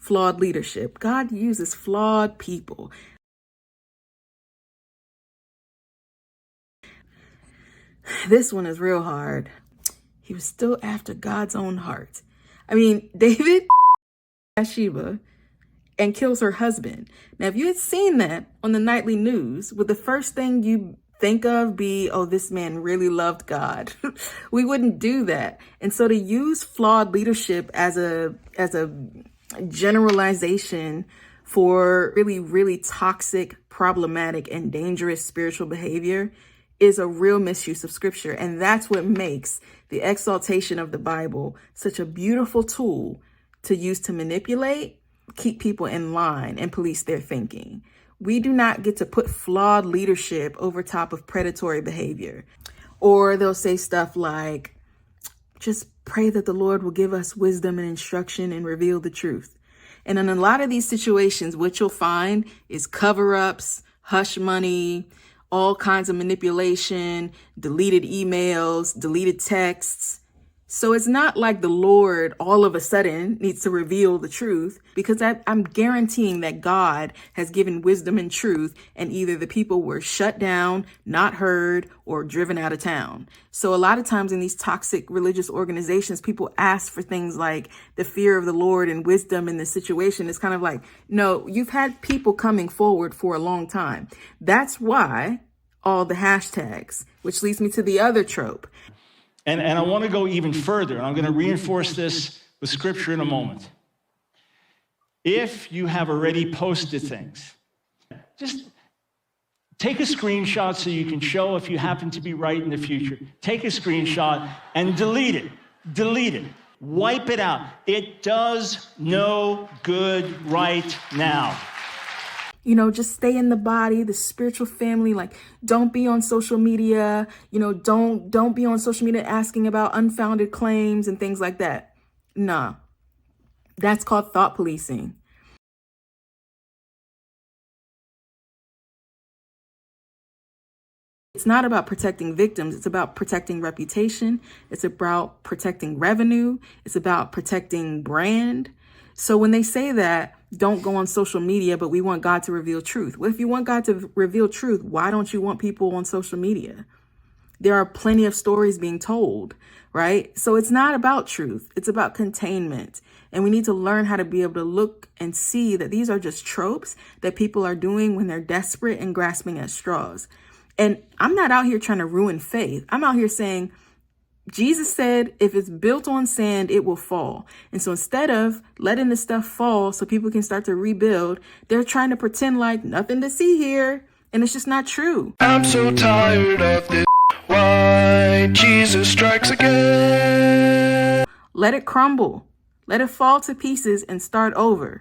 flawed leadership. God uses flawed people. This one is real hard. He was still after God's own heart. I mean, David Bathsheba and kills her husband. Now, if you had seen that on the nightly news, would the first thing you think of be, oh, this man really loved God? We wouldn't do that. And so to use flawed leadership as a generalization for really, really toxic, problematic, and dangerous spiritual behavior is a real misuse of scripture. And that's what makes the exaltation of the Bible such a beautiful tool to use to manipulate, keep people in line, and police their thinking. We do not get to put flawed leadership over top of predatory behavior. Or they'll say stuff like, just pray that the Lord will give us wisdom and instruction and reveal the truth. And in a lot of these situations, what you'll find is cover-ups, hush money, all kinds of manipulation, deleted emails, deleted texts. So it's not like the Lord all of a sudden needs to reveal the truth, because I'm guaranteeing that God has given wisdom and truth, and either the people were shut down, not heard, or driven out of town. So a lot of times in these toxic religious organizations, people ask for things like the fear of the Lord and wisdom in the situation. It's kind of like, no, you've had people coming forward for a long time. That's why all the hashtags, which leads me to the other trope. And I want to go even further, and I'm going to reinforce this with scripture in a moment. If you have already posted things, just take a screenshot so you can show if you happen to be right in the future. Take a screenshot and delete it. Delete it. Wipe it out. It does no good right now. You know, just stay in the body, the spiritual family. Like, don't be on social media. You know, don't be on social media asking about unfounded claims and things like that. Nah, that's called thought policing. It's not about protecting victims. It's about protecting reputation. It's about protecting revenue. It's about protecting brand. So when they say that, don't go on social media, but we want God to reveal truth. Well, if you want God to reveal truth, why don't you want people on social media? There are plenty of stories being told, right? So it's not about truth. It's about containment. And we need to learn how to be able to look and see that these are just tropes that people are doing when they're desperate and grasping at straws. And I'm not out here trying to ruin faith. I'm out here saying, Jesus said, if it's built on sand, it will fall. And so instead of letting the stuff fall so people can start to rebuild, they're trying to pretend like nothing to see here. And it's just not true. I'm so tired of this. Why Jesus strikes again. Let it crumble. Let it fall to pieces and start over.